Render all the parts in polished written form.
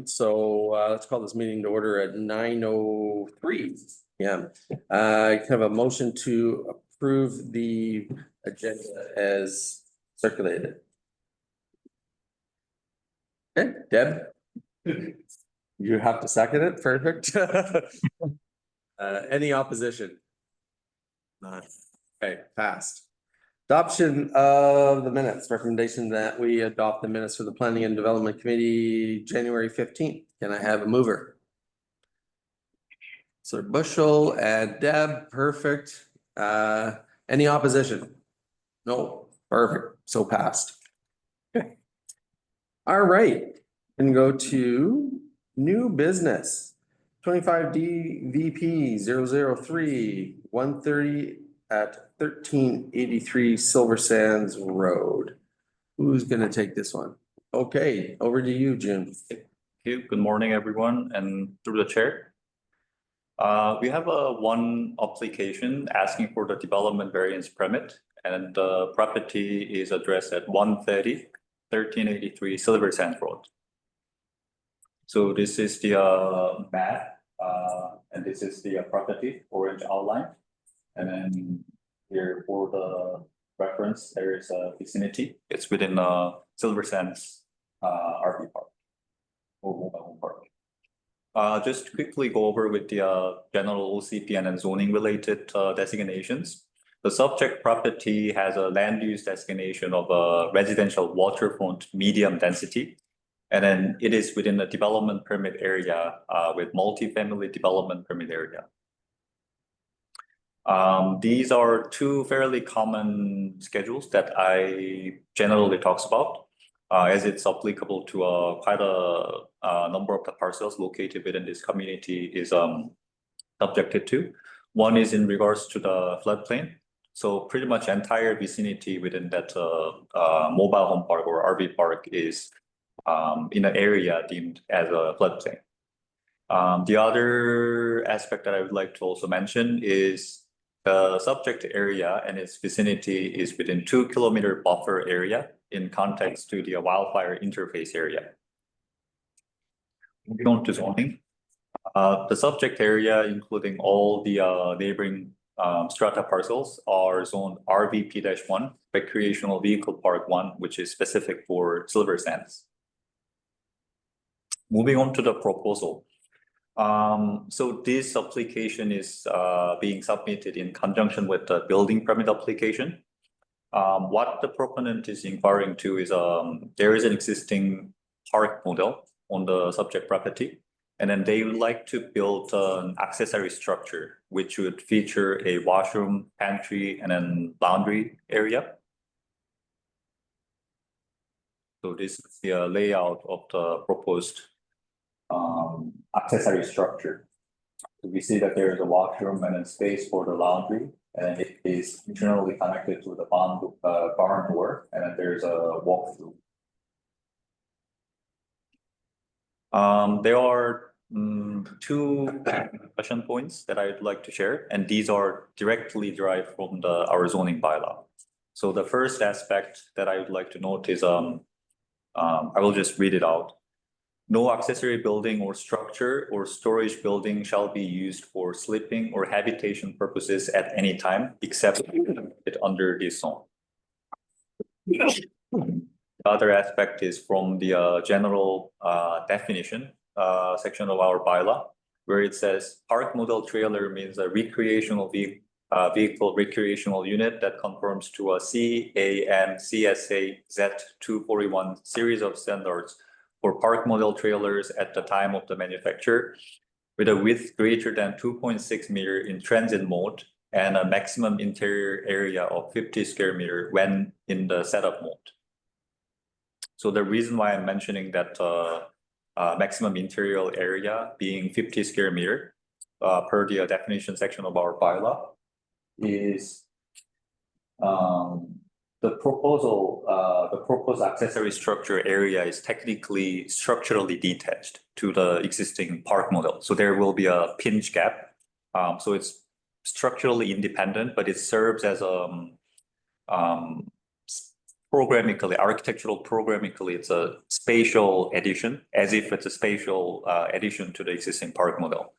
So let's call this meeting to order at 9:03 p.m. Kind of a motion to approve the agenda as circulated. Okay, Deb? You have to second it. Perfect. Any opposition? None. Okay, passed. Adoption of the minutes, recommendation that we adopt the minutes for the Planning and Development Committee, January 15th. Can I have a mover? So Bushel and Deb, perfect. Any opposition? No, perfect, so passed. Okay. All right, and go to new business. 25D VP 003 130 at 1383 Silver Sands Road. Who's gonna take this one? Okay, over to you, Jim. Thank you. Good morning, everyone, and through the chair. We have one application asking for the development variance permit, and the property is addressed at 130 1383 Silver Sands Road. So this is the map, and this is the property, orange outline. And then here for the reference, there is a vicinity. It's within Silver Sands RV park or mobile home park. Just quickly go over with the general OCPN and zoning related designations. The subject property has a land use designation of a residential waterfront medium density. And then it is within the development permit area with multifamily development permit area. These are two fairly common schedules that I generally talks about, as it's applicable to quite a number of the parcels located within this community is subjected to. One is in regards to the floodplain. So pretty much entire vicinity within that mobile home park or RV park is in an area deemed as a floodplain. The other aspect that I would like to also mention is the subject area and its vicinity is within 2-kilometer buffer area in context to the wildfire interface area. Moving on to zoning. The subject area, including all the neighboring strata parcels, are zoned RVP-1, Recreational Vehicle Park 1, which is specific for Silver Sands. Moving on to the proposal. So this application is being submitted in conjunction with the building permit application. What the proponent is inquiring to is there is an existing park model on the subject property, and then they would like to build an accessory structure which would feature a washroom, pantry, and then laundry area. So this is the layout of the proposed accessory structure. So we see that there is a washroom and a space for the laundry, and it is internally connected to the barn door, and then there's a walkthrough. There are two discussion points that I'd like to share, and these are directly derived from our zoning bylaw. So the first aspect that I would like to note is I will just read it out. No accessory building or structure or storage building shall be used for sleeping or habitation purposes at any time except under this zone. The other aspect is from the general definition section of our bylaw, where it says park model trailer means a recreational vehicle recreational unit that conforms to a CAN CSA Z241 series of standards for park model trailers at the time of the manufacture, with a width greater than 2.6 meters in transit mode and a maximum interior area of 50 square meters when in the setup mode. So the reason why I'm mentioning that maximum interior area being 50 square meters per the definition section of our bylaw is the proposed accessory structure area is technically structurally detached to the existing park model. So there will be a pinch gap. So it's structurally independent, but it serves as a architectural programmically, it's a spatial addition, as if it's a spatial addition to the existing park model.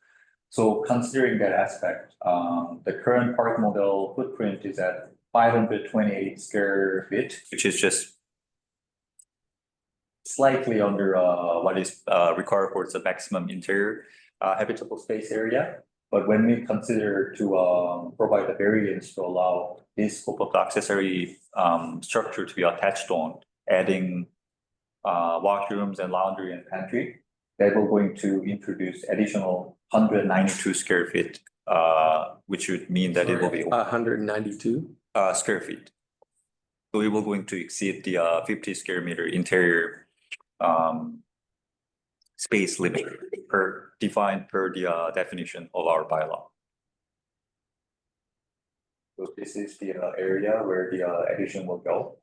So considering that aspect, the current park model footprint is at 528 square feet, which is just slightly under what is required for the maximum interior habitable space area. But when we consider to provide a variance to allow this scope of the accessory structure to be attached on, adding washrooms and laundry and pantry, that we're going to introduce additional 192 square feet, which would mean that it will be 192 square feet. So we will going to exceed the 50 square meter interior space limit defined per the definition of our bylaw. So this is the area where the addition will go.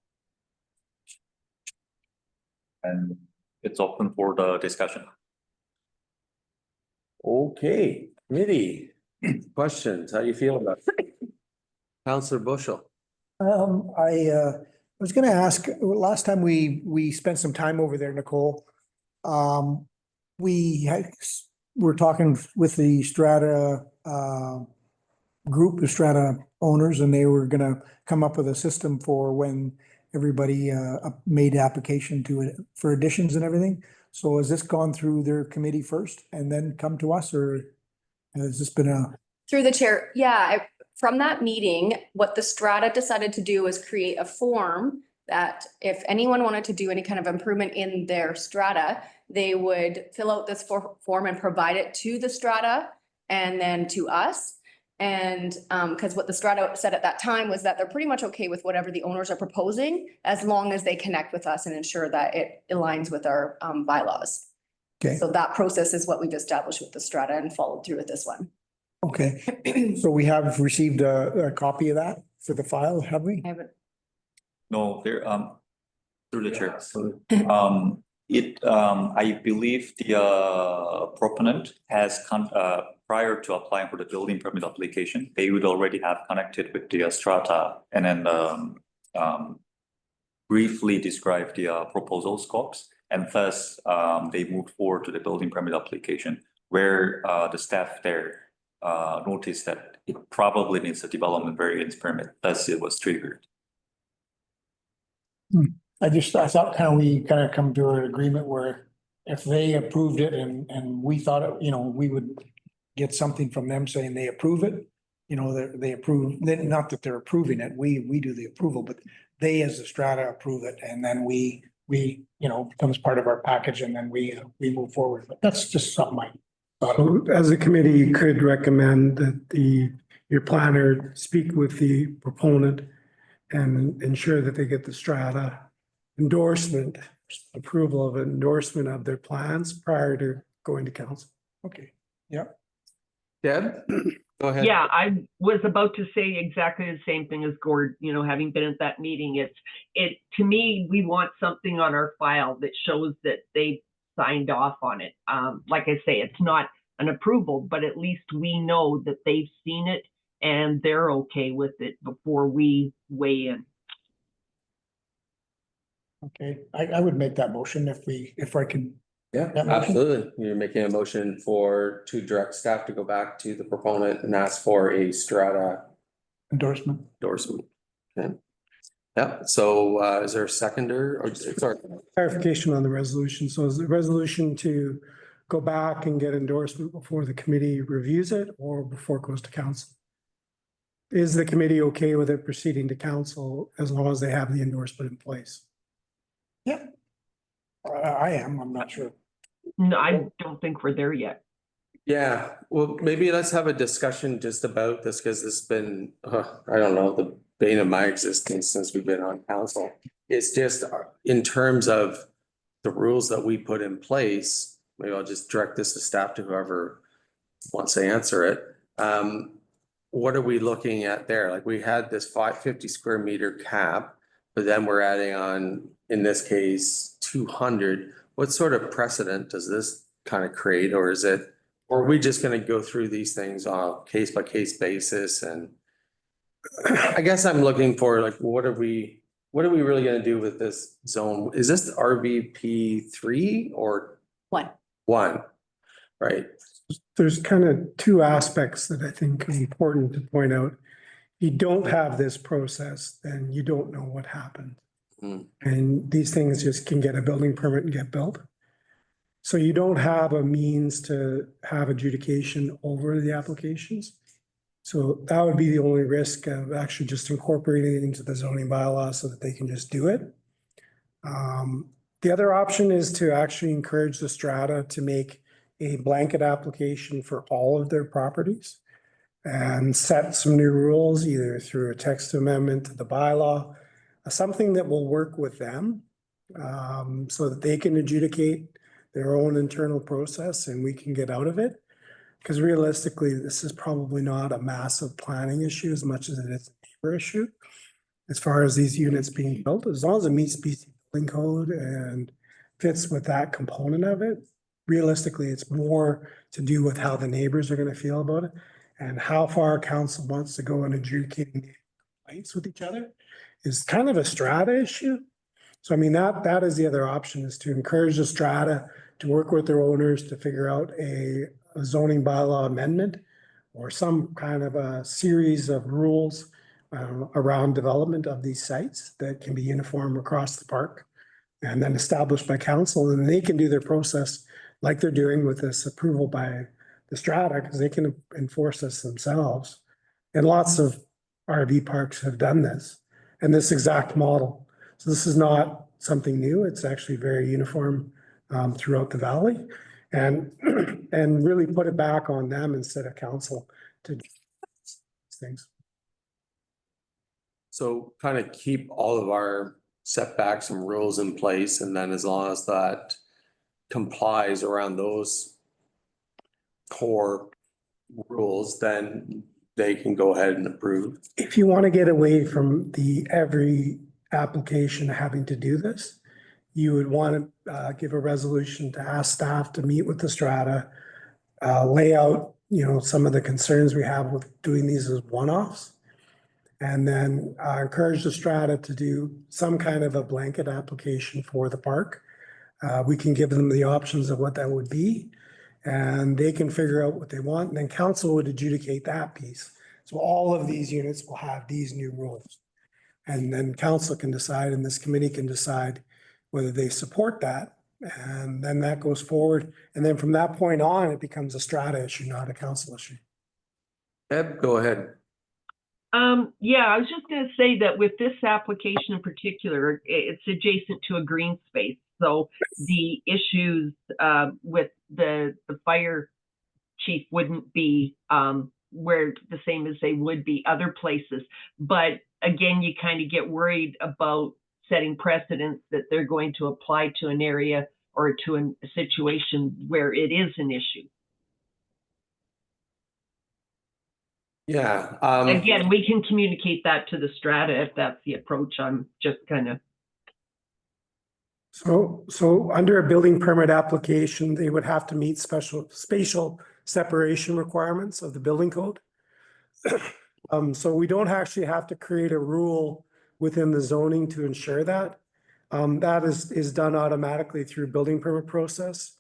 And it's open for the discussion. Okay, committee, questions, how do you feel about it? Councillor Bushel. I was gonna ask, last time we spent some time over there, Nicole. We're talking with the Strata group, the Strata owners, and they were gonna come up with a system for when everybody made application to it for additions and everything. So has this gone through their committee first and then come to us, or has this been a? Through the chair, yeah, from that meeting, what the Strata decided to do was create a form that if anyone wanted to do any kind of improvement in their strata, they would fill out this form and provide it to the Strata and then to us. And because what the Strata said at that time was that they're pretty much okay with whatever the owners are proposing, as long as they connect with us and ensure that it aligns with our bylaws. Okay. So that process is what we've established with the Strata and followed through with this one. Okay, so we have received a copy of that for the file, have we? I haven't. No, there, through the chair. I believe the proponent has prior to applying for the building permit application, they would already have connected with the Strata and then briefly describe the proposal scopes, and thus they moved forward to the building permit application, where the staff there noticed that it probably needs a development variance permit, thus it was triggered. I thought we kind of come to an agreement where if they approved it and we thought it, we would get something from them saying they approve it. They approve, not that they're approving it, we do the approval, but they as the Strata approve it, and then we becomes part of our package, and then we move forward. But that's just something I thought of. So as a committee, you could recommend that your planner speak with the proponent and ensure that they get the Strata approval of endorsement of their plans prior to going to council. Okay, yeah. Deb, go ahead. Yeah, I was about to say exactly the same thing as Gord, having been at that meeting. To me, we want something on our file that shows that they signed off on it. Like I say, it's not an approval, but at least we know that they've seen it and they're okay with it before we weigh in. Okay, I would make that motion if I can. Yeah, That motion? absolutely. You're making a motion to direct staff to go back to the proponent and ask for a Strata Endorsement. endorsement. Okay. Yeah, so is there a seconder or sorry? Clarification on the resolution. So is the resolution to go back and get endorsement before the committee reviews it or before it goes to council? Is the committee okay with it proceeding to council as long as they have the endorsement in place? Yeah. I am, I'm not sure. No, I don't think we're there yet. Yeah, well, maybe let's have a discussion just about this because it's been, I don't know, the bane of my existence since we've been on council. It's just in terms of the rules that we put in place, maybe I'll just direct this to staff to whoever wants to answer it. What are we looking at there? Like we had this 550 square meter cap, but then we're adding on, in this case, 200. What sort of precedent does this kind of create, or are we just going to go through these things on a case by case basis? And I guess I'm looking for like, what are we what are we really gonna do with this zone? Is this RVP 3 or One. 1? Right, There's kind of two aspects that I think are important to point out. You don't have this process, then you don't know what happened. Hmm. And these things just can get a building permit and get built. So you don't have a means to have adjudication over the applications. So that would be the only risk of actually just incorporating it into the zoning bylaw so that they can just do it. The other option is to actually encourage the strata to make a blanket application for all of their properties and set some new rules, either through a text amendment to the bylaw, something that will work with them, so that they can adjudicate their own internal process and we can get out of it. Because realistically, this is probably not a massive planning issue as much as it is a neighbor issue. As far as these units being built, as long as it meets BC building code and fits with that component of it, realistically, it's more to do with how the neighbors are gonna feel about it and how far council wants to go in adjudicating complaints with each other is kind of a strata issue. So I mean, that is the other option, is to encourage the strata to work with their owners to figure out a zoning bylaw amendment or some kind of a series of rules around development of these sites that can be uniform across the park and then established by council, and they can do their process like they're doing with this approval by the strata, because they can enforce this themselves. And lots of RV parks have done this and this exact model. So this is not something new. It's actually very uniform throughout the valley, and and really put it back on them instead of council to do these things. so kind of keep all of our setbacks and rules in place, and then as long as that complies around those core rules, then they can go ahead and approve. If you want to get away from the every application having to do this, you would want to give a resolution to ask staff to meet with the strata, lay out, some of the concerns we have with doing these as one-offs. And then encourage the strata to do some kind of a blanket application for the park. We can give them the options of what that would be, and they can figure out what they want, and then council would adjudicate that piece. So all of these units will have these new rules. And then council can decide, and this committee can decide whether they support that. And then that goes forward. And then from that point on, it becomes a strata issue, not a council issue. Ed, go ahead. Yeah, I was just gonna say that with this application in particular, it's adjacent to a green space. So the issues with the fire chief wouldn't be where the same as they would be other places. But again, you kind of get worried about setting precedents that they're going to apply to an area or to a situation where it is an issue. Yeah. Again, we can communicate that to the strata if that's the approach. I'm just kind of. So under a building permit application, they would have to meet spatial separation requirements of the building code. So we don't actually have to create a rule within the zoning to ensure that. That is done automatically through building permit process.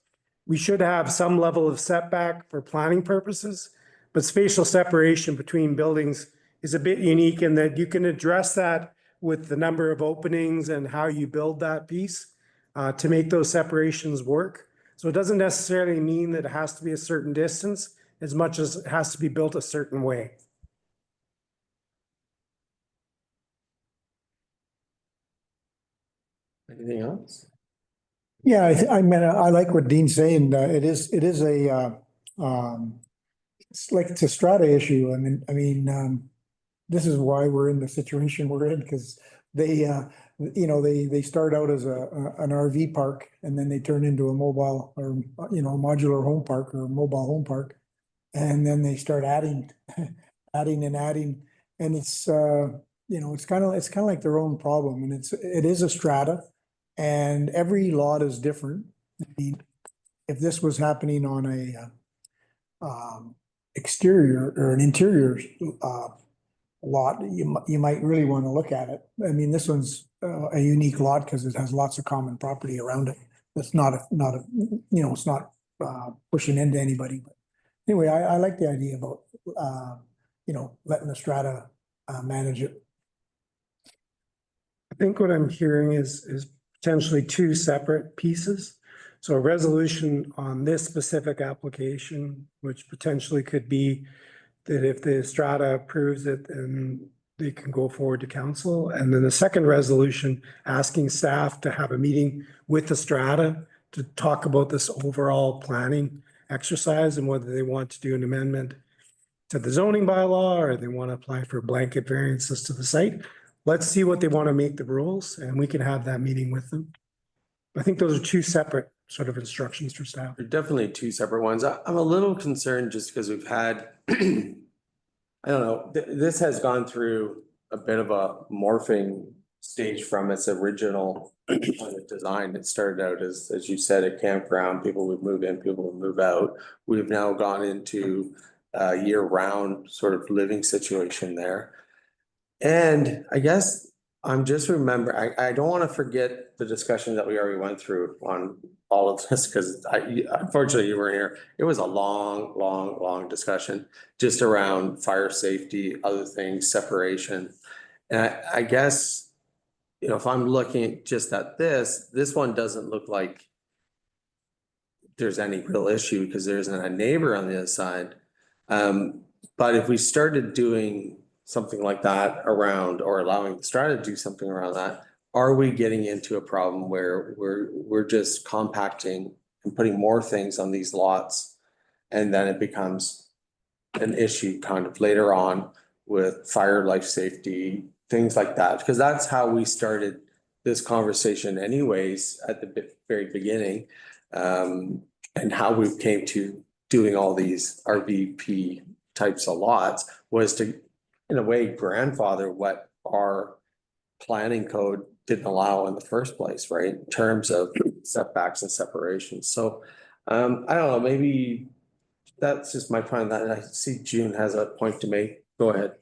We should have some level of setback for planning purposes, but spatial separation between buildings is a bit unique in that you can address that with the number of openings and how you build that piece to make those separations work. So it doesn't necessarily mean that it has to be a certain distance as much as it has to be built a certain way. Anything else? Yeah, I mean, I like what Dean's saying. It is a, it's like it's a strata issue. This is why we're in the situation we're in, because they, they start out as an RV park and then they turn into a mobile or, modular home park or a mobile home park. And then they start adding. And it's, it's kind of like their own problem, and it is a strata. And every lot is different. I mean, if this was happening on a exterior or an interior lot, you might really want to look at it. I mean, this one's a unique lot because it has lots of common property around it. It's not it's not pushing into anybody. But anyway, I like the idea about, letting the strata manage it. I think what I'm hearing is potentially two separate pieces. So a resolution on this specific application, which potentially could be that if the strata approves it, then they can go forward to council. And then the second resolution asking staff to have a meeting with the strata to talk about this overall planning exercise and whether they want to do an amendment to the zoning bylaw or they want to apply for blanket variances to the site. Let's see what they want to make the rules and we can have that meeting with them. I think those are two separate sort of instructions for staff. They're definitely two separate ones. I'm a little concerned just because we've had, I don't know, this has gone through a bit of a morphing stage from its original design. It started out as you said, a campground. People would move in, people would move out. We've now gone into a year-round sort of living situation there. And I guess I'm just I don't want to forget the discussion that we already went through on all of this, because unfortunately you were here. It was a long discussion just around fire safety, other things, separation. And I guess, if I'm looking just at this one doesn't look like there's any real issue because there isn't a neighbor on the other side. But if we started doing something like that around, or allowing the strata to do something around that, are we getting into a problem where we're just compacting and putting more things on these lots? And then it becomes an issue kind of later on with fire, life safety, things like that, because that's how we started this conversation anyways at the very beginning. And how we came to doing all these RVP types of lots was to, in a way, grandfather what our planning code didn't allow in the first place, right? In terms of setbacks and separations. So I don't know, maybe that's just my point. That I see June has a point to make. Go ahead.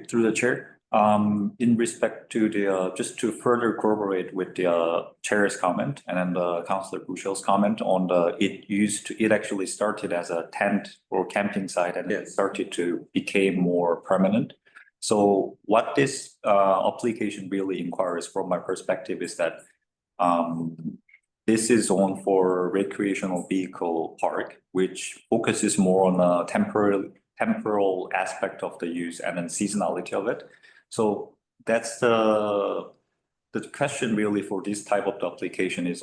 Through the chair, in respect to the, just to further corroborate with the chair's comment and then the Councillor Bouchel's comment on it actually started as a tent or camping site and it started to become more permanent. So what this application really inquires from my perspective is that this is zoned for recreational vehicle park, which focuses more on a temporal aspect of the use and then seasonality of it. So that's the question really for this type of application is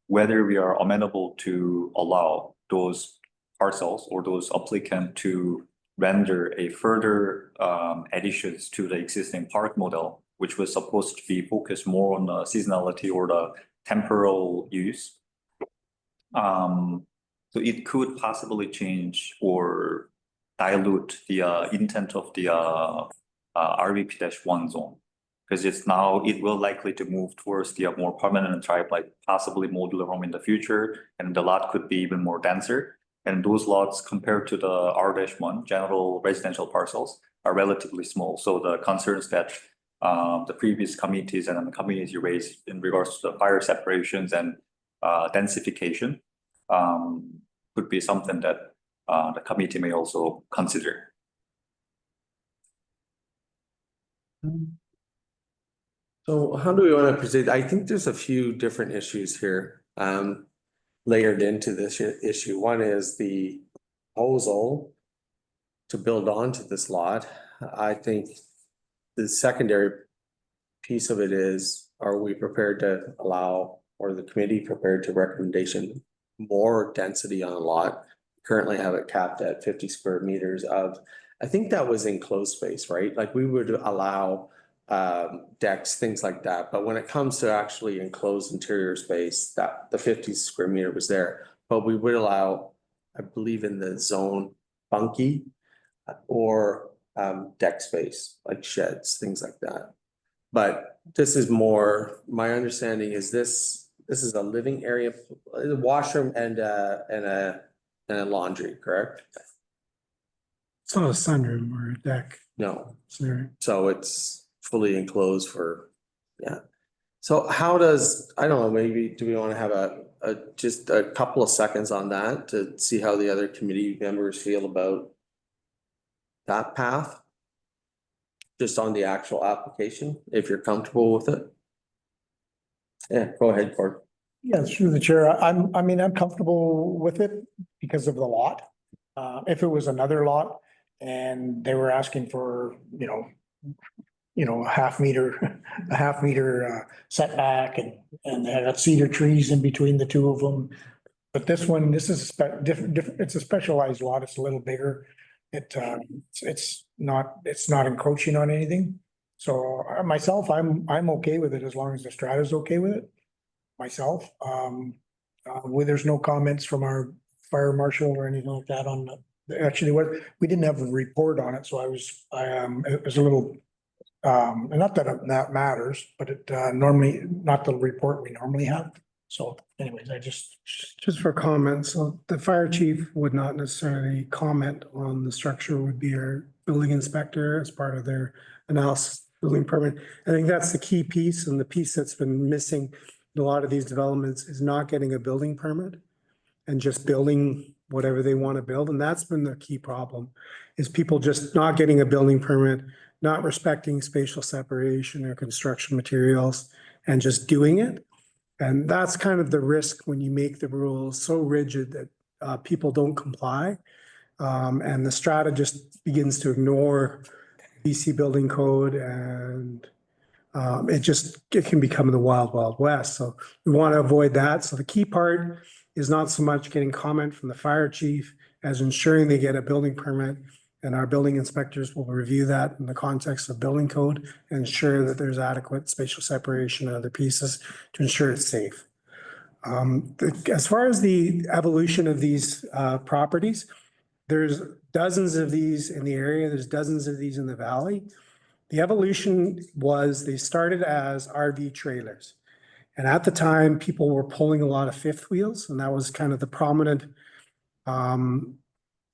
whether we are amenable to allow those parcels or those applicants to render a further additions to the existing park model, which was supposed to be focused more on the seasonality or the temporal use. So it could possibly change or dilute the intent of the RVP-1 zone, because it will likely to move towards the more permanent type, like possibly modular home in the future, and the lot could be even more denser. And those lots compared to the R-1 general residential parcels are relatively small. So the concerns that the previous committees and the communities raised in regards to the fire separations and densification could be something that the committee may also consider. So how do we want to proceed? I think there's a few different issues here layered into this issue. One is the proposal to build onto this lot. I think the secondary piece of it is, are we prepared to allow, or the committee prepared to recommendation more density on a lot? Currently have it capped at 50 square meters of, I think that was enclosed space, right? Like we would allow decks, things like that. But when it comes to actually enclosed interior space, that the 50 square meter was there. But we would allow, I believe in the zone, bunkie or deck space, like sheds, things like that. But this is more, my understanding is this is a living area, a washroom and a laundry, correct? It's not a sunroom or a deck. No, Sorry. so it's fully enclosed for, yeah. So how does, I don't know, maybe do we want to have just a couple of seconds on that to see how the other committee members feel about that path? Just on the actual application, if you're comfortable with it? Yeah, go ahead, Cord. Yeah, through the chair, I'm comfortable with it because of the lot. If it was another lot and they were asking for, a half meter, setback and they had cedar trees in between the two of them. But this one, this is different, it's a specialized lot. It's a little bigger. It's not encroaching on anything. So myself, I'm okay with it as long as the strata's okay with it. Myself, where there's no comments from our fire marshal or anything like that on actually we didn't have a report on it, so it was a little, not that that matters, but it, normally, not the report we normally have. So anyways, Just for comments, so the fire chief would not necessarily comment on the structure, would be our building inspector as part of their analysis building permit. I think that's the key piece, and the piece that's been missing in a lot of these developments is not getting a building permit and just building whatever they want to build. And that's been the key problem, is people just not getting a building permit, not respecting spatial separation or construction materials, and just doing it. And that's kind of the risk when you make the rules so rigid that people don't comply. And the strata just begins to ignore BC building code, and it can become the wild, wild west. So we want to avoid that. So the key part is not so much getting comment from the fire chief as ensuring they get a building permit. And our building inspectors will review that in the context of building code and ensure that there's adequate spatial separation and other pieces to ensure it's safe. As far as the evolution of these properties, there's dozens of these in the area. There's dozens of these in the valley. The evolution was they started as RV trailers. And at the time, people were pulling a lot of fifth wheels, and that was kind of the prominent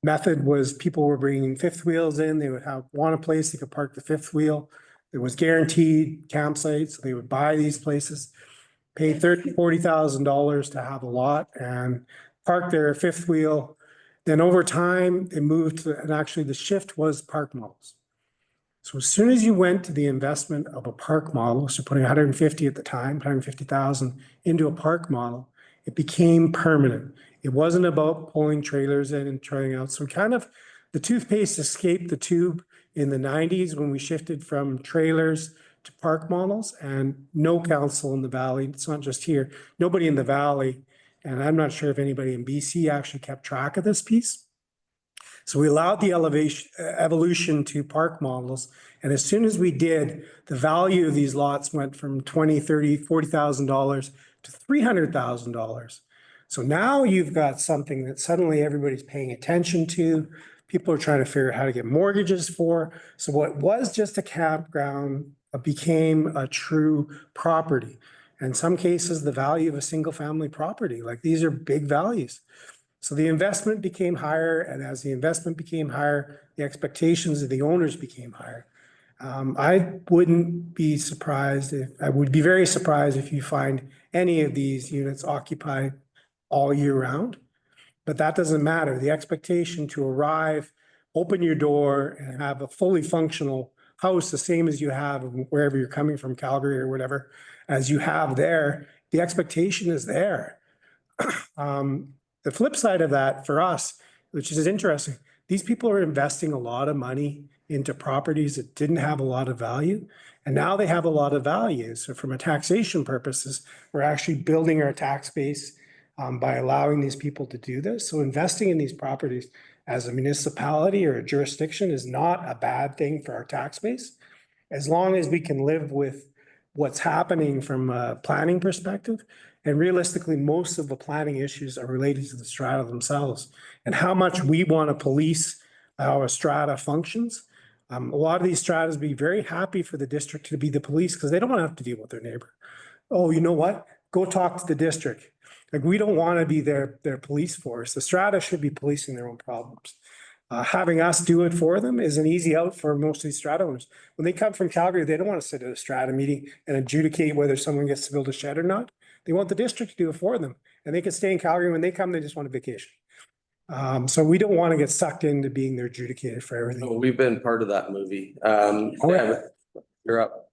method. Was people were bringing fifth wheels in. They would want a place they could park the fifth wheel. It was guaranteed campsites. They would buy these places, pay $30,000-$40,000 to have a lot and park their fifth wheel. Then over time, it moved to, and actually the shift was park models. So as soon as you went to the investment of a park model, so putting 150 at the time, 150,000 into a park model, it became permanent. It wasn't about pulling trailers in and trying out. So kind of the toothpaste escaped the tube in the 90s when we shifted from trailers to park models, and no council in the valley, it's not just here, nobody in the valley, and I'm not sure if anybody in BC actually kept track of this piece. So we allowed the evolution to park models. And as soon as we did, the value of these lots went from $20,000, $30,000, $40,000 to $300,000. So now you've got something that suddenly everybody's paying attention to. People are trying to figure out how to get mortgages for. So what was just a campground became a true property. In some cases, the value of a single family property, like these are big values. So the investment became higher, and as the investment became higher, the expectations of the owners became higher. I wouldn't be surprised I would be very surprised if you find any of these units occupied all year round, but that doesn't matter. The expectation to arrive, open your door and have a fully functional house, the same as you have wherever you're coming from, Calgary or whatever, as you have there, the expectation is there. The flip side of that for us, which is interesting, these people are investing a lot of money into properties that didn't have a lot of value, and now they have a lot of value. So from a taxation purposes, we're actually building our tax base by allowing these people to do this. So investing in these properties as a municipality or a jurisdiction is not a bad thing for our tax base, as long as we can live with what's happening from a planning perspective. And realistically, most of the planning issues are related to the strata themselves and how much we want to police how a strata functions. A lot of these stratas be very happy for the district to be the police because they don't want to have to deal with their neighbor. Oh, you know what? Go talk to the district. Like, we don't want to be their police force. The strata should be policing their own problems. Having us do it for them is an easy out for most of these strata owners. When they come from Calgary, they don't want to sit at a strata meeting and adjudicate whether someone gets to build a shed or not. They want the district to do it for them, and they can stay in Calgary. When they come, they just want a vacation. So we don't want to get sucked into being their adjudicator for everything. We've been part of that movie. Oh, yeah. Deb, you're up.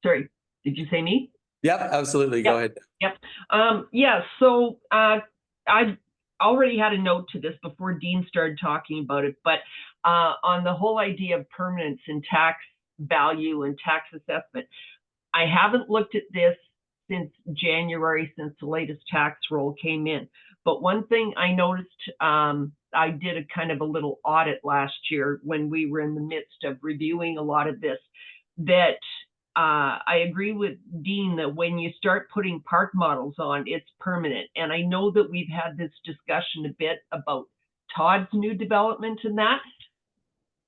Sorry, did you say me? Yep, absolutely. Go ahead. Yeah, so I've already had a note to this before Dean started talking about it, but on the whole idea of permanence and tax value and tax assessment, I haven't looked at this since January, since the latest tax roll came in. But one thing I noticed, I did a kind of a little audit last year when we were in the midst of reviewing a lot of this, that I agree with Dean that when you start putting park models on, it's permanent. And I know that we've had this discussion a bit about Todd's new development and that.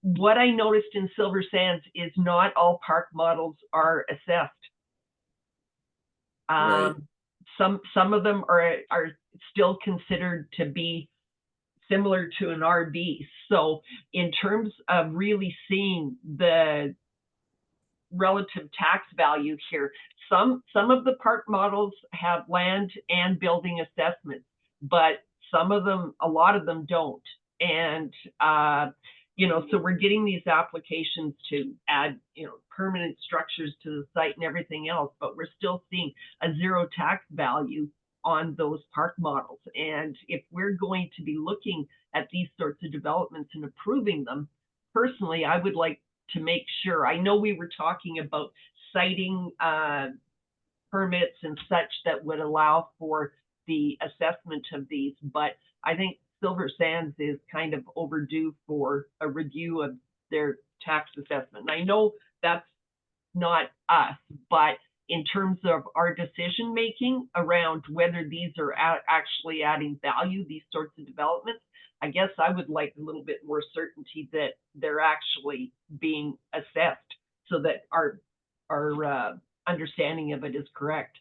What I noticed in Silver Sands is not all park models are assessed. Right. Some of them are still considered to be similar to an RV. So in terms of really seeing the relative tax value here, some of the park models have land and building assessments, but some of them, a lot of them don't. And you know, so we're getting these applications to add, you know, permanent structures to the site and everything else, but we're still seeing a zero tax value on those park models. And if we're going to be looking at these sorts of developments and approving them, personally, I would like to make sure, I know we were talking about citing permits and such that would allow for the assessment of these, but I think Silver Sands is kind of overdue for a review of their tax assessment. And I know that's not us, but in terms of our decision making around whether these are actually adding value, these sorts of developments, I guess I would like a little bit more certainty that they're actually being assessed so that our understanding of it is correct.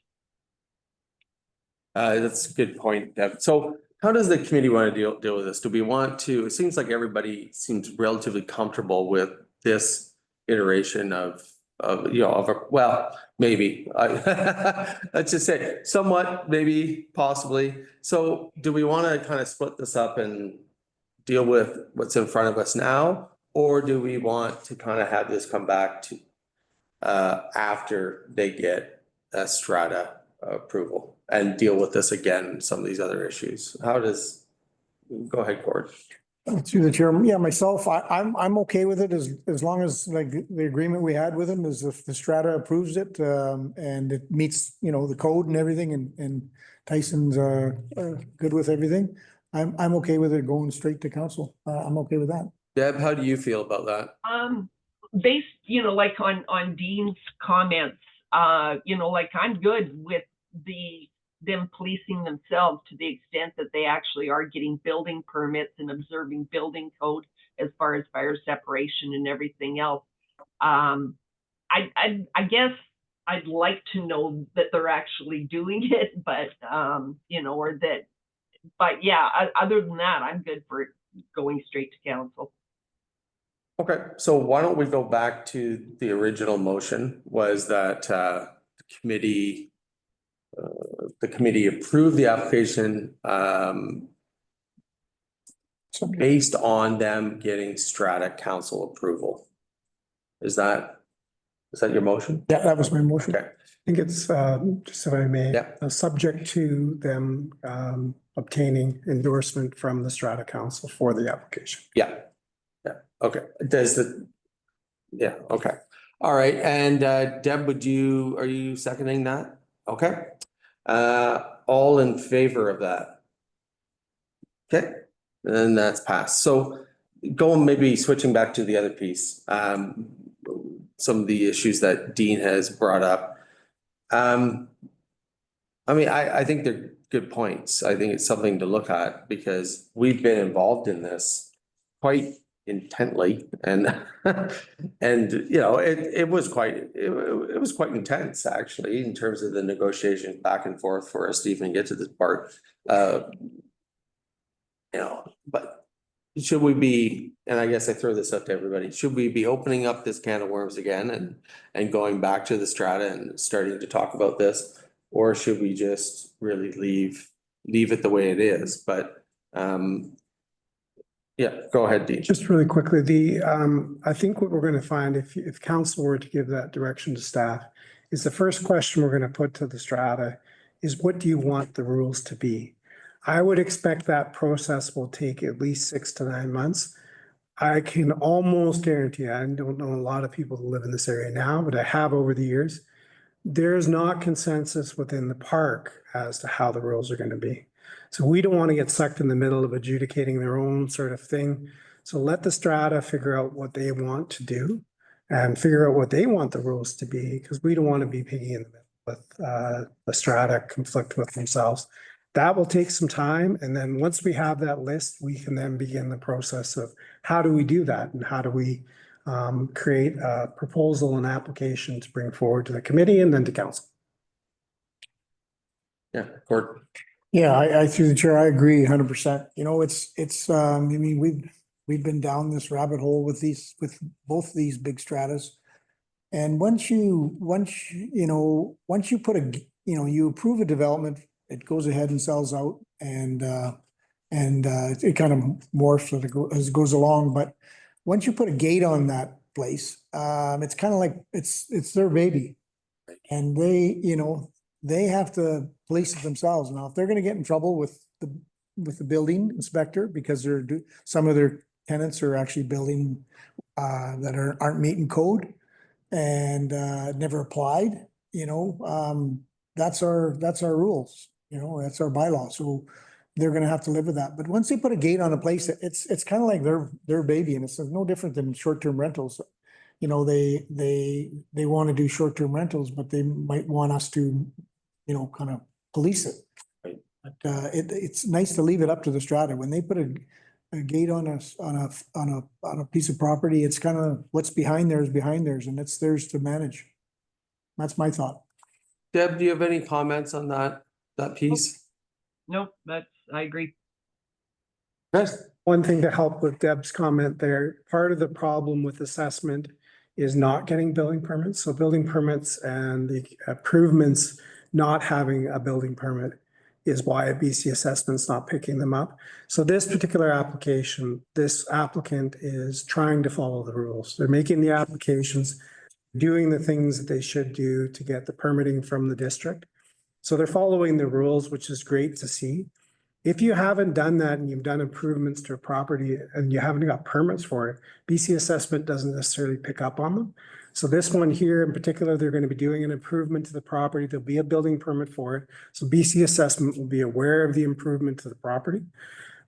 That's a good point, Deb. So how does the committee want to deal with this? Do we want to, it seems like everybody seems relatively comfortable with this iteration of, well, maybe, let's just say somewhat, maybe, possibly. So do we want to kind of split this up and deal with what's in front of us now? Or do we want to kind of have this come back to after they get a strata approval and deal with this again, some of these other issues? How does, go ahead, Gord. Through the chair, yeah, myself, I'm okay with it as long as like the agreement we had with him is if the strata approves it, and it meets, you know, the code and everything, and Tyson's good with everything. I'm okay with it going straight to council. I'm okay with that. Deb, how do you feel about that? Based, you know, like on Dean's comments, you know, like I'm good with them policing themselves to the extent that they actually are getting building permits and observing building code as far as fire separation and everything else. I guess I'd like to know that they're actually doing it, but you know, or that, but yeah, other than that, I'm good for it going straight to council. Okay, so why don't we go back to the original motion was that the committee approved the application based on them getting strata council approval. Is that your motion? Yeah, that was my motion. Okay. I think it's, just if I may, Yeah. subject to them obtaining endorsement from the strata council for the application. Yeah. Yeah, okay. Yeah, okay. All right, and Deb, are you seconding that? Okay. All in favor of that? Okay, and that's passed. So maybe switching back to the other piece, some of the issues that Dean has brought up. I mean, I think they're good points. I think it's something to look at because we've been involved in this quite intently and and you know it was quite intense actually in terms of the negotiation back and forth for us to even get to this part, you know, but should we be, and I guess I throw this up to everybody, should we be opening up this can of worms again and going back to the strata and starting to talk about this? Or should we just really leave it the way it is? But, yeah, go ahead, Dean. Just really quickly, I think what we're gonna find if council were to give that direction to staff is the first question we're gonna put to the strata is what do you want the rules to be? I would expect that process will take at least 6 to 9 months. I can almost guarantee, I don't know a lot of people who live in this area now, but I have over the years. There's not consensus within the park as to how the rules are gonna be. So we don't want to get sucked in the middle of adjudicating their own sort of thing. So let the strata figure out what they want to do and figure out what they want the rules to be, because we don't want to be piggy in the middle with the strata conflict with themselves. That will take some time. And then once we have that list, we can then begin the process of how do we do that and how do we create a proposal and application to bring forward to the committee and then to council. Yeah, Gordon. Yeah, I through the chair, I agree 100%. You know, I mean, we've been down this rabbit hole with both these big stratas. And once you put you approve a development, it goes ahead and sells out and it kind of morphs as it goes along. But once you put a gate on that place, it's kind of like it's their baby. And they have to police it themselves. Now, if they're gonna get in trouble with the building inspector because some of their tenants are actually building that aren't meeting code and never applied, that's our rules, that's our bylaw. So they're gonna have to live with that. But once they put a gate on a place, it's kind of like their baby, and it's no different than short-term rentals. They want to do short-term rentals, but they might want us to, kind of police it. Right. But it's nice to leave it up to the strata. When they put a gate on a piece of property, it's kind of what's behind there is behind theirs, and it's theirs to manage. That's my thought. Deb, do you have any comments on that piece? No, I agree. Yes. One thing to help with Deb's comment there, part of the problem with assessment is not getting building permits. So building permits and the improvements not having a building permit is why a BC assessment's not picking them up. So this particular application, this applicant is trying to follow the rules. They're making the applications, doing the things that they should do to get the permitting from the district. So they're following the rules, which is great to see. If you haven't done that and you've done improvements to a property and you haven't got permits for it, BC assessment doesn't necessarily pick up on them. So this one here in particular, they're going to be doing an improvement to the property. There'll be a building permit for it. So BC assessment will be aware of the improvement to the property.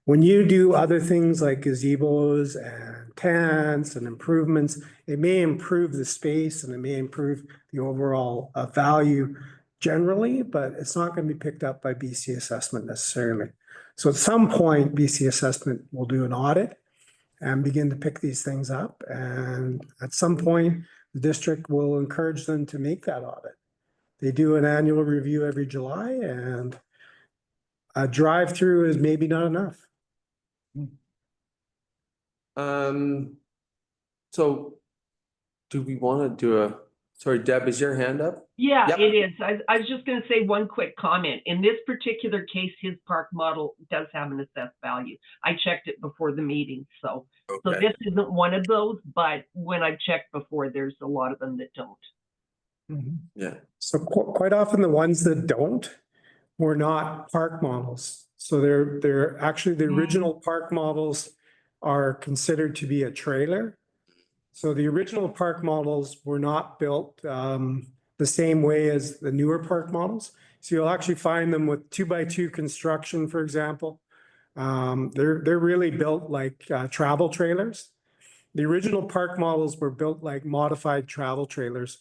When you do other things like gazebos and tents and improvements, it may improve the space and it may improve the overall value generally, but it's not going to be picked up by BC assessment necessarily. So at some point, BC assessment will do an audit and begin to pick these things up. And at some point, the district will encourage them to make that audit. They do an annual review every July, and a drive-through is maybe not enough. So do we want to do sorry, Deb, is your hand up? Yeah, Yep. it is. I was just going to say one quick comment. In this particular case, his park model does have an assessed value. I checked it before the meeting, so Okay. this isn't one of those. But when I've checked before, there's a lot of them that don't. Yeah. So quite often the ones that don't were not park models. So they're actually the original park models are considered to be a trailer. So the original park models were not built the same way as the newer park models. So you'll actually find them with 2x2 construction, for example. They're really built like travel trailers. The original park models were built like modified travel trailers.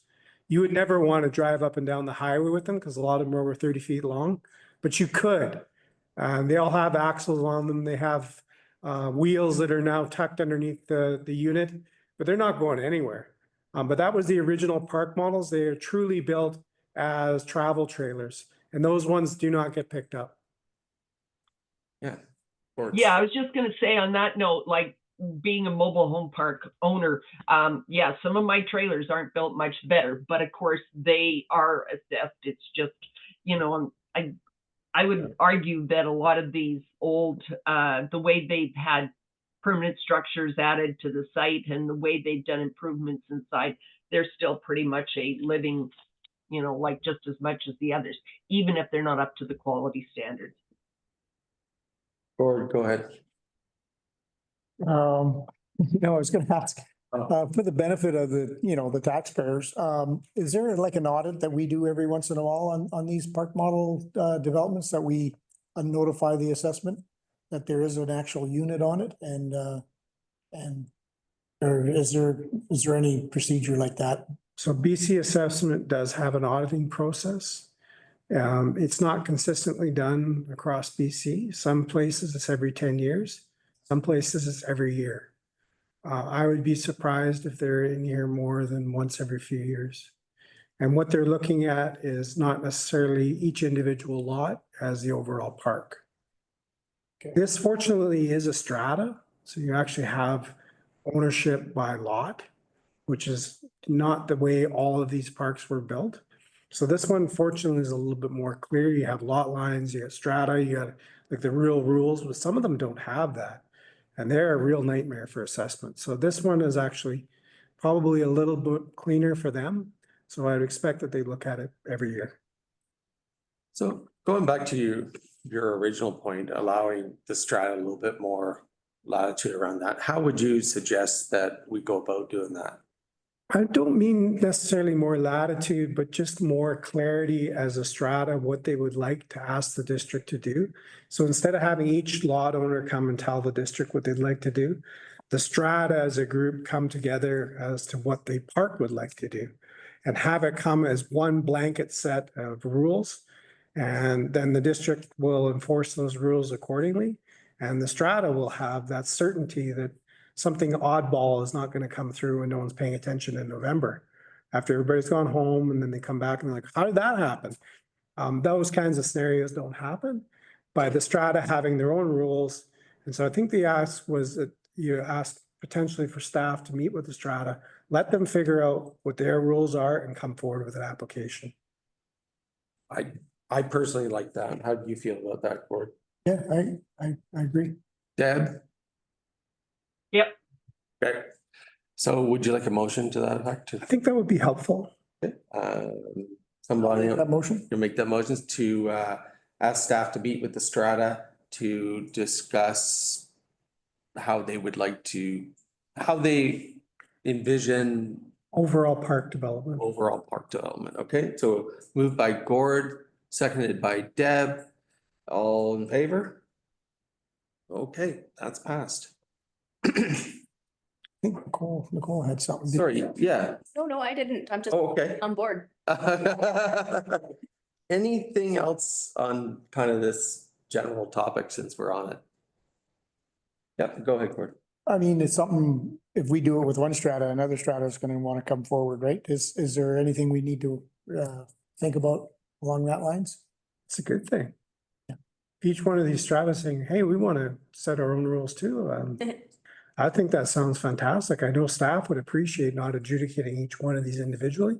You would never want to drive up and down the highway with them because a lot of them are over 30 feet long, but you could. They all have axles on them. They have wheels that are now tucked underneath the unit, but they're not going anywhere. But that was the original park models. They are truly built as travel trailers, and those ones do not get picked up. Yeah. Yeah, I was just gonna say on that note, like being a mobile home park owner, yeah, some of my trailers aren't built much better, but of course they are assessed. It's just, you know, I would argue that a lot of these old, the way they've had permanent structures added to the site and the way they've done improvements inside, they're still pretty much a living, you know, like just as much as the others, even if they're not up to the quality standards. Gord, go ahead. I was gonna ask, for the benefit of the, the taxpayers, is there like an audit that we do every once in a while on these park model, developments that we notify the assessment? That there is an actual unit on it or is there any procedure like that? So BC assessment does have an auditing process. It's not consistently done across BC. Some places it's every 10 years. Some places it's every year. I would be surprised if they're in here more than once every few years. And what they're looking at is not necessarily each individual lot as the overall park. Okay. This fortunately is a strata, so you actually have ownership by lot, which is not the way all of these parks were built. So this one fortunately is a little bit more clear. You have lot lines, you got strata, you got like the real rules, but some of them don't have that. And they're a real nightmare for assessment. So this one is actually probably a little bit cleaner for them. So I'd expect that they look at it every year. So going back to your original point, allowing the strata a little bit more latitude around that, how would you suggest that we go about doing that? I don't mean necessarily more latitude, but just more clarity as a strata, what they would like to ask the district to do. So instead of having each lot owner come and tell the district what they'd like to do, the strata as a group come together as to what the park would like to do and have it come as one blanket set of rules. And then the district will enforce those rules accordingly. And the strata will have that certainty that something oddball is not going to come through and no one's paying attention in November after everybody's gone home and then they come back and they're like, how did that happen? Those kinds of scenarios don't happen by the strata having their own rules. And so I think the ask was that you asked potentially for staff to meet with the strata, let them figure out what their rules are and come forward with an application. I personally like that. How do you feel about that, Gord? Yeah, I agree. Deb? Yep. Okay. So would you like a motion to that effect? I think that would be helpful. Somebody That motion? you make that motion to ask staff to meet with the strata to discuss how they would like to, how they envision Overall park development. overall park development. Okay, so moved by Gord, seconded by Deb. All in favor? Okay, that's passed. I think Nicole had something. Sorry, yeah. No, I didn't. I'm just Oh, okay. on board. Anything else on kind of this general topic since we're on it? Yep, go ahead, Gord. I mean, it's something, if we do it with one strata, another strata is gonna wanna come forward, right? Is there anything we need to think about along that lines? It's a good thing. Each one of these strata saying, hey, we want to set our own rules too. I think that sounds fantastic. I know staff would appreciate not adjudicating each one of these individually.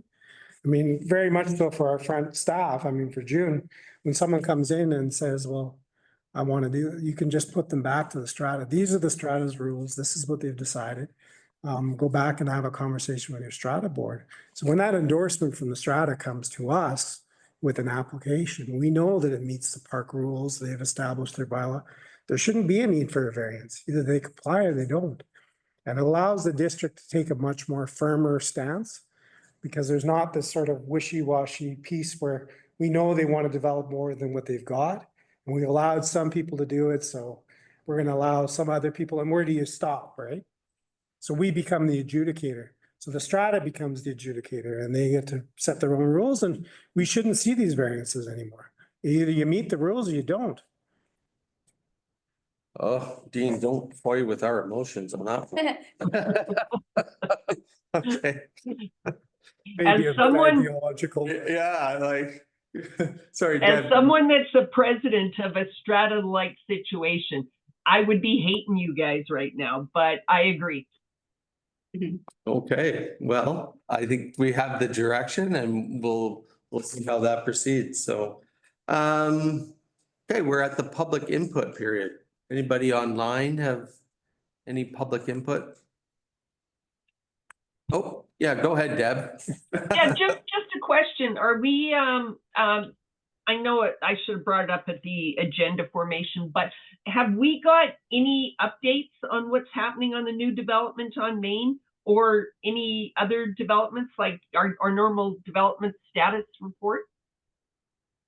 I mean, very much so for our front staff. I mean, for June, when someone comes in and says, well, I want to do, you can just put them back to the strata. These are the strata's rules. This is what they've decided. Go back and have a conversation with your strata board. So when that endorsement from the strata comes to us with an application, we know that it meets the park rules. They've established their bylaw. There shouldn't be a need for a variance. Either they comply or they don't. And it allows the district to take a much more firmer stance because there's not this sort of wishy-washy piece where we know they want to develop more than what they've got. And we allowed some people to do it, so we're going to allow some other people. And where do you stop, right? So we become the adjudicator. So the strata becomes the adjudicator and they get to set their own rules, and we shouldn't see these variances anymore. Either you meet the rules or you don't. Oh, Dean, don't toy with our emotions on that one. Okay. Maybe a bit someone- ideological. Yeah, like, sorry, As Deb. someone that's the president of a strata-like situation, I would be hating you guys right now, but I agree. Okay, well, I think we have the direction and we'll see how that proceeds. So, okay, we're at the public input period. Anybody online have any public input? Oh, yeah, go ahead, Deb. Yeah, just a question. Are we, I know I should have brought it up at the agenda formation, but have we got any updates on what's happening on the new development on Main or any other developments like our normal development status report?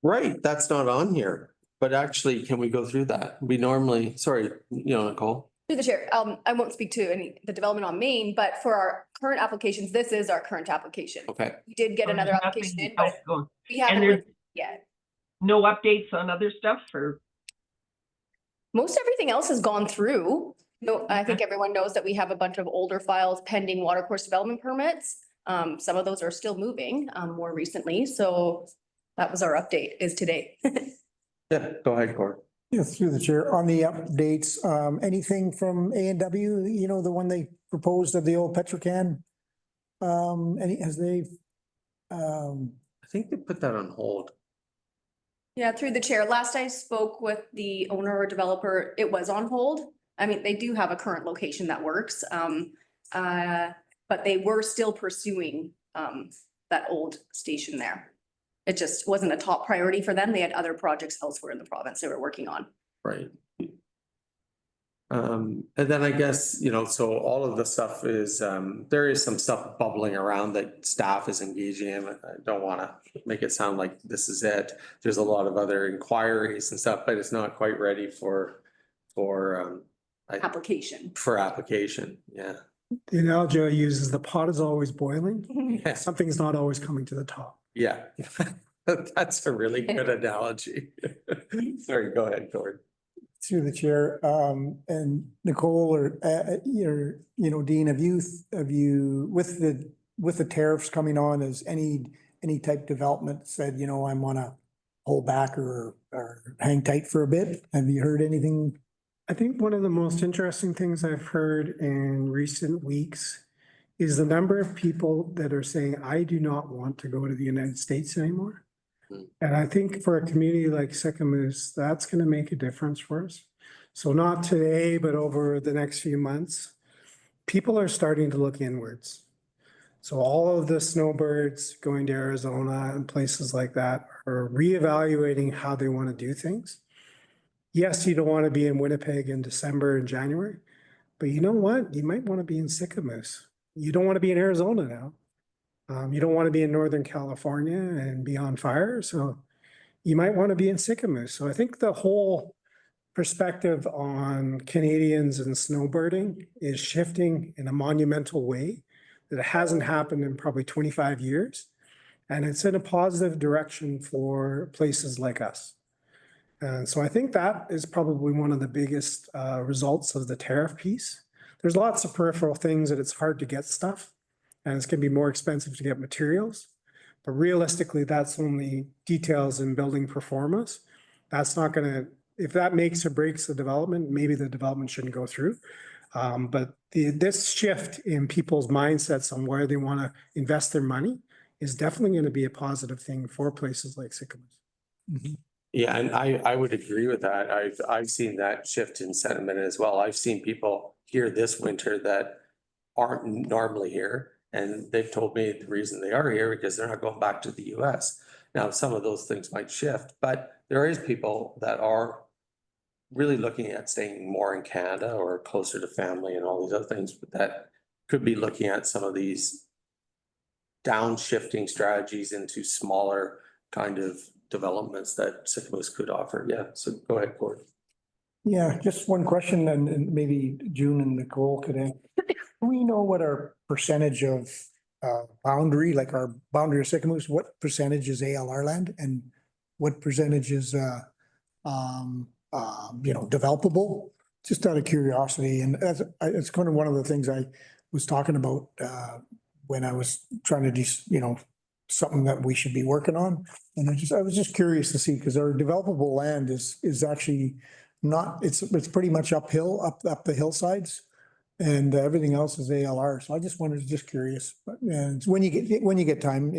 Right, that's not on here, but actually, can we go through that? We normally, sorry, Nicole. Through the chair, I won't speak to the development on Main, but for our current applications, this is our current application. Okay, We did get another Nothing application in, else but going. we haven't there's- reviewed it yet. No updates on other stuff or? Most everything else has gone through. No, I think everyone knows that we have a bunch of older files pending watercourse development permits. Some of those are still moving, more recently, so that was our update is today. yeah, go ahead, Cord. Yeah, through the chair, on the updates, anything from A&W, the one they proposed of the old Petrocan? I think they put that on hold. Yeah, through the chair. Last I spoke with the owner or developer, it was on hold. I mean, they do have a current location that works. But they were still pursuing that old station there. It just wasn't a top priority for them. They had other projects elsewhere in the province they were working on. Right. And then I guess, so all of the stuff is, there is some stuff bubbling around that staff is engaging in. I don't want to make it sound like this is it. There's a lot of other inquiries and stuff, but it's not quite ready for Application. application, yeah. The analogy I use is the pot is always boiling. Yeah, Something's not always coming to the top. yeah. That's a really good analogy. Sorry, go ahead, Gord. Through the chair, and Nicole or, Dean, have you, with the tariffs coming on, has any type development said, I want to hold back or hang tight for a bit? Have you heard anything? I think one of the most interesting things I've heard in recent weeks is the number of people that are saying, I do not want to go to the United States anymore. And I think for a community like Sycamoose, that's going to make a difference for us. So not today, but over the next few months, people are starting to look inwards. So all of the snowbirds going to Arizona and places like that are reevaluating how they want to do things. Yes, you don't want to be in Winnipeg in December and January, but you know what? You might want to be in Sycamoose. You don't want to be in Arizona now. You don't want to be in Northern California and be on fire. So you might want to be in Sycamoose. So I think the whole perspective on Canadians and snowbirding is shifting in a monumental way that hasn't happened in probably 25 years. And it's in a positive direction for places like us. And so I think that is probably one of the biggest results of the tariff piece. There's lots of peripheral things that it's hard to get stuff. And it's going to be more expensive to get materials. But realistically, that's only details in building performance. That's not going to, if that makes or breaks the development, maybe the development shouldn't go through. But this shift in people's mindsets on where they want to invest their money is definitely going to be a positive thing for places like Sycamoose. Yeah, and I would agree with that. I've seen that shift in sentiment as well. I've seen people here this winter that aren't normally here. And they've told me the reason they are here because they're not going back to the US. Now, some of those things might shift, but there is people that are really looking at staying more in Canada or closer to family and all these other things, but that could be looking at some of these downshifting strategies into smaller kind of developments that Sycamoose could offer. Yeah, so go ahead, Gord. Yeah, just one question and maybe June and Nicole could answer. Do we know what our percentage of boundary, like our boundary of Sycamoose, what percentage is ALR land and what percentage is developable? Just out of curiosity, and it's kind of one of the things I was talking about when I was trying to do, something that we should be working on. And I was just curious to see, because our developable land is actually not, it's pretty much uphill, up the hillsides. And everything else is ALR. So I just wanted, just curious, but and when you get time,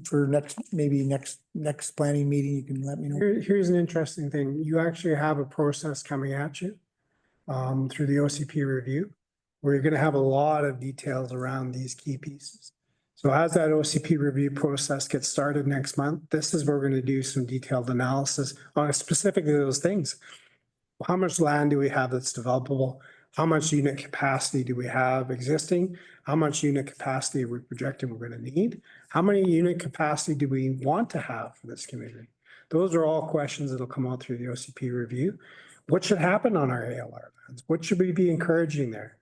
for maybe next planning meeting, you can let me know. Here's an interesting thing. You actually have a process coming at you through the OCP review, where you're gonna have a lot of details around these key pieces. So as that OCP review process gets started next month, this is where we're gonna do some detailed analysis on specifically those things. How much land do we have that's developable? How much unit capacity do we have existing? How much unit capacity are we projecting we're gonna need? How many unit capacity do we want to have for this community? Those are all questions that'll come out through the OCP review. What should happen on our ALR lands? What should we be encouraging there?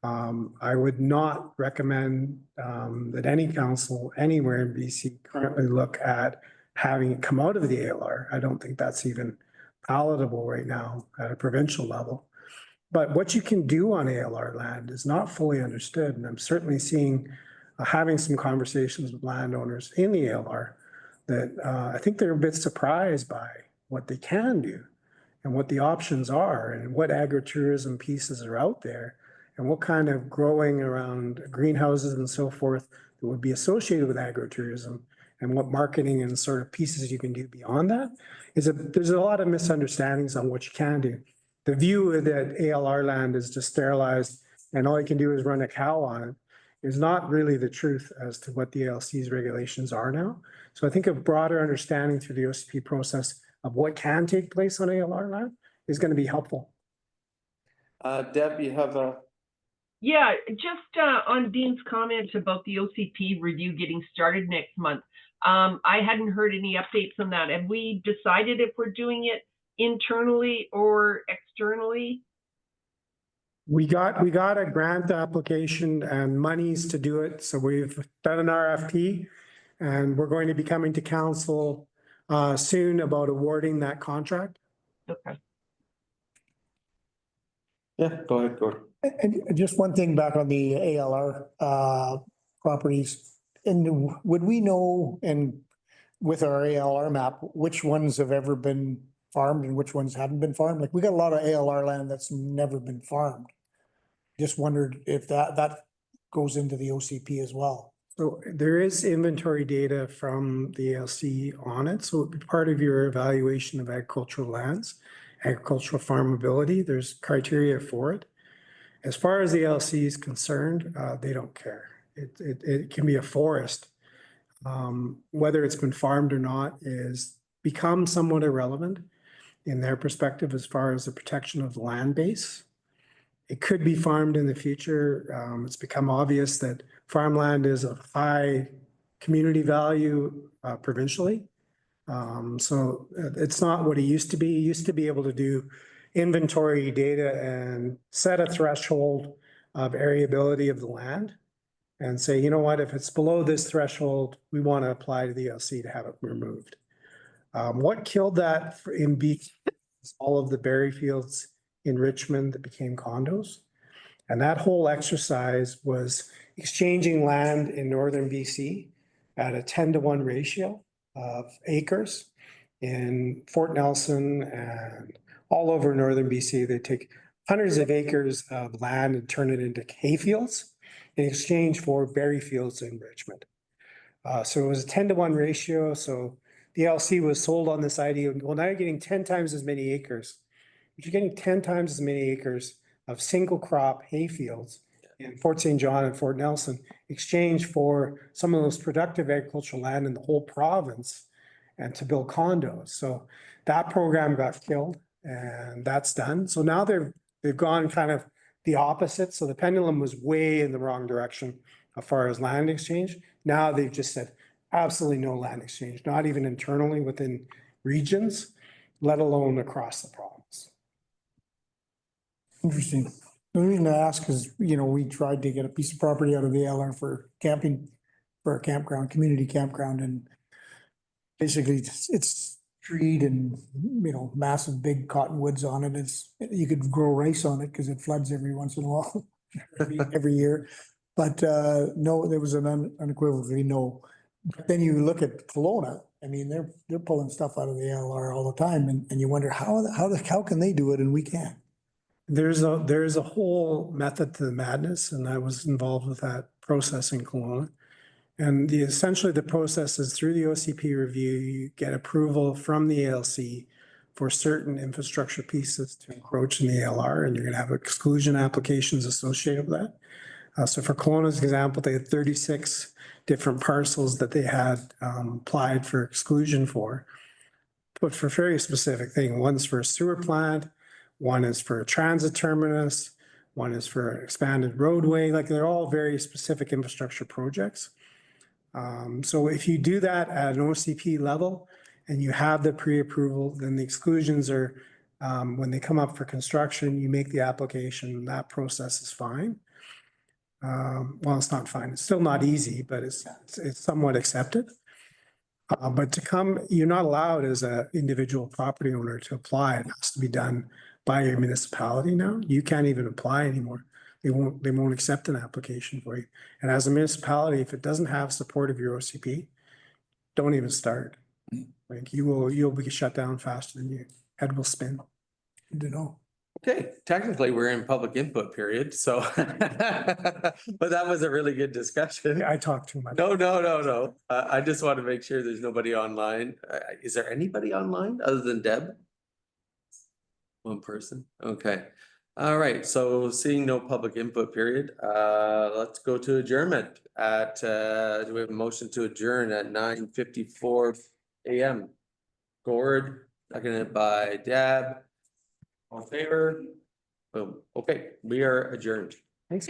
I would not recommend that any council anywhere in BC currently look at having it come out of the ALR. I don't think that's even palatable right now at a provincial level. But what you can do on ALR land is not fully understood, and I'm certainly seeing, having some conversations with landowners in the ALR that I think they're a bit surprised by what they can do and what the options are and what agritourism pieces are out there and what kind of growing around greenhouses and so forth that would be associated with agritourism and what marketing and sort of pieces you can do beyond that. There's a lot of misunderstandings on what you can do. The view that ALR land is just sterilized and all you can do is run a cow on it is not really the truth as to what the ALC's regulations are now. So I think a broader understanding through the OCP process of what can take place on ALR land is going to be helpful. Deb, you have a. Yeah, just on Dean's comment about the OCP review getting started next month. I hadn't heard any updates on that. Have we decided if we're doing it internally or externally? We got a grant application and monies to do it. So we've done an RFP and we're going to be coming to council soon about awarding that contract. Okay. Yeah, go ahead, Gordon. And just one thing back on the ALR properties. And would we know, and with our ALR map, which ones have ever been farmed and which ones haven't been farmed? Like we got a lot of ALR land that's never been farmed. Just wondered if that goes into the OCP as well. So there is inventory data from the ALC on it. So part of your evaluation of agricultural lands, agricultural farmability, there's criteria for it. As far as the ALC is concerned, they don't care. It can be a forest. Whether it's been farmed or not is become somewhat irrelevant in their perspective as far as the protection of the land base. It could be farmed in the future. It's become obvious that farmland is of high community value provincially. So it's not what it used to be. It used to be able to do inventory data and set a threshold of variability of the land and say, you know what, if it's below this threshold, we want to apply to the LC to have it removed. What killed that in BC is all of the berry fields in Richmond that became condos. And that whole exercise was exchanging land in northern BC at a 10-to-1 ratio of acres. In Fort Nelson and all over northern BC, they take hundreds of acres of land and turn it into hay fields in exchange for berry fields in Richmond. So it was a 10-to-1 ratio. So the LC was sold on this idea, well, now you're getting 10 times as many acres. But you're getting 10 times as many acres of single crop hay fields in Fort St. John and Fort Nelson, exchange for some of those productive agricultural land in the whole province and to build condos. So that program got killed and that's done. So now they've gone kind of the opposite. So the pendulum was way in the wrong direction as far as land exchange. Now they've just said absolutely no land exchange, not even internally within regions, let alone across the province. Interesting. The reason I ask is, we tried to get a piece of property out of the ALR for camping, for a campground, community campground, and basically it's treed and, massive big cottonwoods on it. You could grow rice on it because it floods every once in a while, every year. But no, there was an unequivocally no. But then you look at Kelowna I mean, they're pulling stuff out of the LR all the time and you wonder how can they do it and we can't? There's a whole method to the madness, and I was involved with that process in Kelowna. And essentially the process is through the OCP review, you get approval from the ALC for certain infrastructure pieces to encroach in the ALR, and you're gonna have exclusion applications associated with that. So for Kelowna's example, they had 36 different parcels that they had applied for exclusion for. But for very specific thing, one's for a sewer plant, one is for a transit terminus, one is for an expanded roadway, like they're all very specific infrastructure projects. So if you do that at an OCP level and you have the pre-approval, then the exclusions are, when they come up for construction, you make the application, that process is fine. Well, it's not fine. It's still not easy, but it's somewhat accepted. But to come, you're not allowed as an individual property owner to apply. It has to be done by your municipality now. You can't even apply anymore. They won't accept an application for you. And as a municipality, if it doesn't have support of your OCP, don't even start. Like you'll be shut down faster than your head will spin. Good to know. Okay, technically, we're in public input period, so. But that was a really good discussion. I talk too much. No. I just want to make sure there's nobody online. Is there anybody online other than Deb? One person, okay. All right, so seeing no public input period, let's go to adjournment at, do we have a motion to adjourn at 9:54 AM? Gord, seconded by Deb. All in favor? Boom, okay, we are adjourned. Thanks.